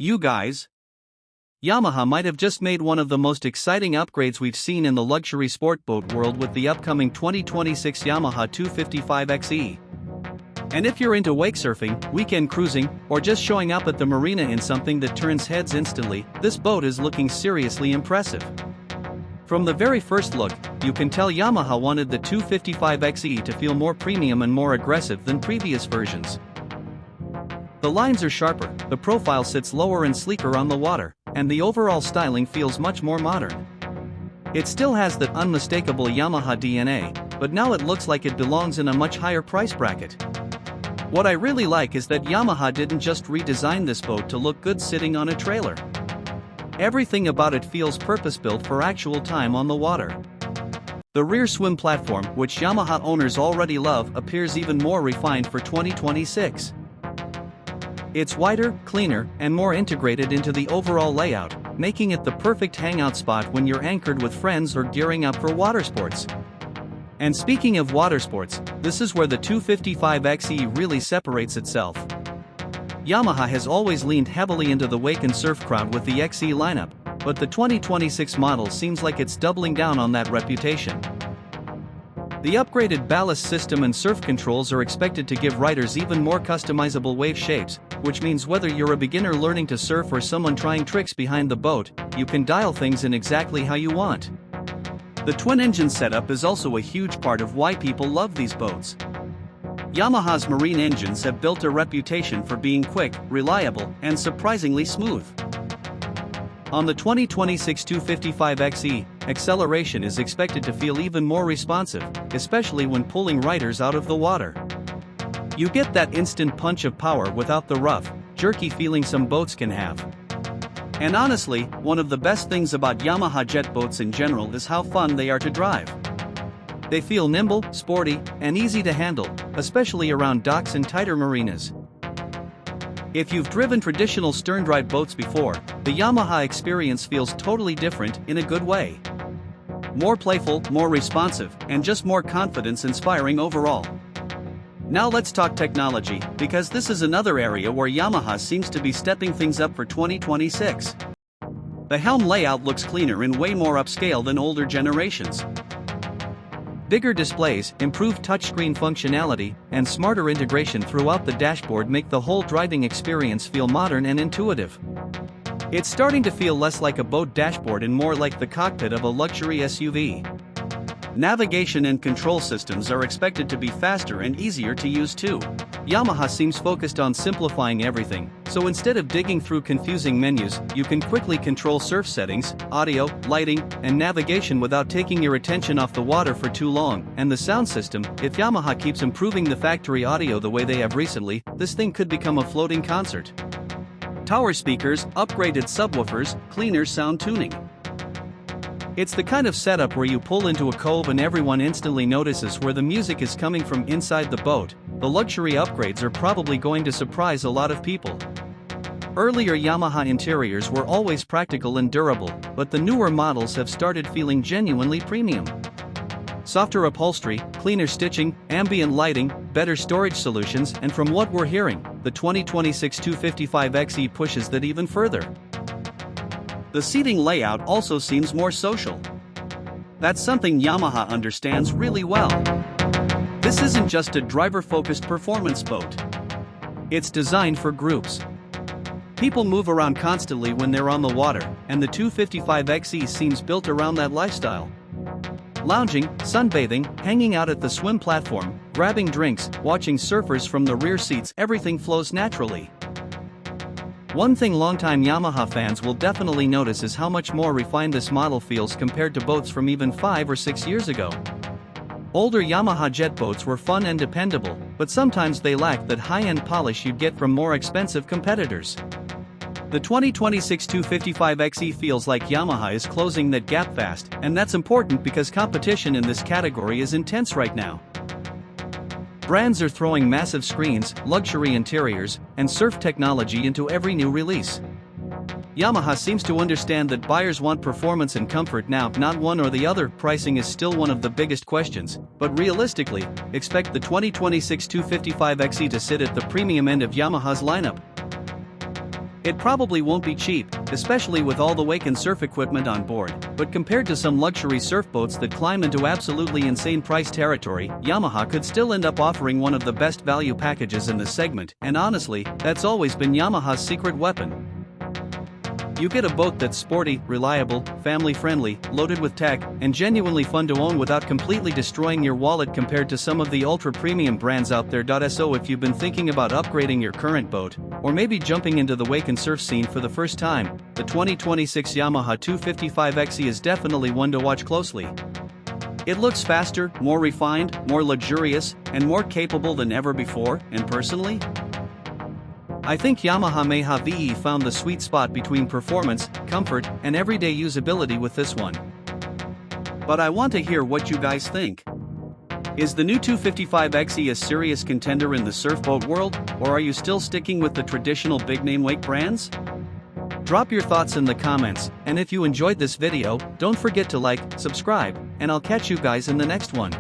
You guys? Yamaha might have just made one of the most exciting upgrades we've seen in the luxury sport boat world with the upcoming 2026 Yamaha 255xe. And if you're into wake surfing, weekend cruising, or just showing up at the marina in something that turns heads instantly, this boat is looking seriously impressive. From the very first look, you can tell Yamaha wanted the 255xe to feel more premium and more aggressive than previous versions. The lines are sharper, the profile sits lower and sleeker on the water, and the overall styling feels much more modern. It still has that unmistakable Yamaha DNA, but now it looks like it belongs in a much higher price bracket. What I really like is that Yamaha didn't just redesign this boat to look good sitting on a trailer. Everything about it feels purpose-built for actual time on the water. The rear swim platform, which Yamaha owners already love, appears even more refined for 2026. It's wider, cleaner, and more integrated into the overall layout, making it the perfect hangout spot when you're anchored with friends or gearing up for water sports. And speaking of water sports, this is where the 255xe really separates itself. Yamaha has always leaned heavily into the wake and surf crowd with the XE lineup, but the 2026 model seems like it's doubling down on that reputation. The upgraded ballast system and surf controls are expected to give riders even more customizable wave shapes, which means whether you're a beginner learning to surf or someone trying tricks behind the boat, you can dial things in exactly how you want. The twin-engine setup is also a huge part of why people love these boats. Yamaha's marine engines have built a reputation for being quick, reliable, and surprisingly smooth. On the 2026 255xe, acceleration is expected to feel even more responsive, especially when pulling riders out of the water. You get that instant punch of power without the rough, jerky feeling some boats can have. And honestly, one of the best things about Yamaha jet boats in general is how fun they are to drive. They feel nimble, sporty, and easy to handle, especially around docks and tighter marinas. If you've driven traditional stern-drive boats before, the Yamaha experience feels totally different in a good way. More playful, more responsive, and just more confidence-inspiring overall. Now let's talk technology, because this is another area where Yamaha seems to be stepping things up for 2026. The helm layout looks cleaner and way more upscale than older generations. Bigger displays, improved touchscreen functionality, and smarter integration throughout the dashboard make the whole driving experience feel modern and intuitive. It's starting to feel less like a boat dashboard and more like the cockpit of a luxury SUV. Navigation and control systems are expected to be faster and easier to use too. Yamaha seems focused on simplifying everything, so instead of digging through confusing menus, you can quickly control surf settings, audio, lighting, and navigation without taking your attention off the water for too long. And the sound system, if Yamaha keeps improving the factory audio the way they have recently, this thing could become a floating concert. Tower speakers, upgraded subwoofers, cleaner sound tuning. It's the kind of setup where you pull into a cove and everyone instantly notices where the music is coming from inside the boat. The luxury upgrades are probably going to surprise a lot of people. Earlier Yamaha interiors were always practical and durable, but the newer models have started feeling genuinely premium. Softer upholstery, cleaner stitching, ambient lighting, better storage solutions, and from what we're hearing, the 2026 255xe pushes that even further. The seating layout also seems more social. That's something Yamaha understands really well. This isn't just a driver-focused performance boat. It's designed for groups. People move around constantly when they're on the water, and the 255xe seems built around that lifestyle. Lounging, sunbathing, hanging out at the swim platform, grabbing drinks, watching surfers from the rear seats, everything flows naturally. One thing longtime Yamaha fans will definitely notice is how much more refined this model feels compared to boats from even 5 or 6 years ago. Older Yamaha jet boats were fun and dependable, but sometimes they lacked that high-end polish you'd get from more expensive competitors. The 2026 255xe feels like Yamaha is closing that gap fast, and that's important because competition in this category is intense right now. Brands are throwing massive screens, luxury interiors, and surf technology into every new release. Yamaha seems to understand that buyers want performance and comfort now, not one or the other. Pricing is still one of the biggest questions, but realistically, expect the 2026 255xe to sit at the premium end of Yamaha's lineup. It probably won't be cheap, especially with all the wake and surf equipment on board, but compared to some luxury surf boats that climb into absolutely insane price territory, Yamaha could still end up offering one of the best value packages in the segment, and honestly, that's always been Yamaha's secret weapon. You get a boat that's sporty, reliable, family-friendly, loaded with tech, and genuinely fun to own without completely destroying your wallet compared to some of the ultra-premium brands out there. So if you've been thinking about upgrading your current boat, or maybe jumping into the wake and surf scene for the first time, the 2026 Yamaha 255xe is definitely one to watch closely. It looks faster, more refined, more luxurious, and more capable than ever before, and personally, I think Yamaha may have found the sweet spot between performance, comfort, and everyday usability with this one. But I want to hear what you guys think. Is the new 255xe a serious contender in the surfboat world, or are you still sticking with the traditional big-name wake brands? Drop your thoughts in the comments, and if you enjoyed this video, don't forget to like, subscribe, and I'll catch you guys in the next one.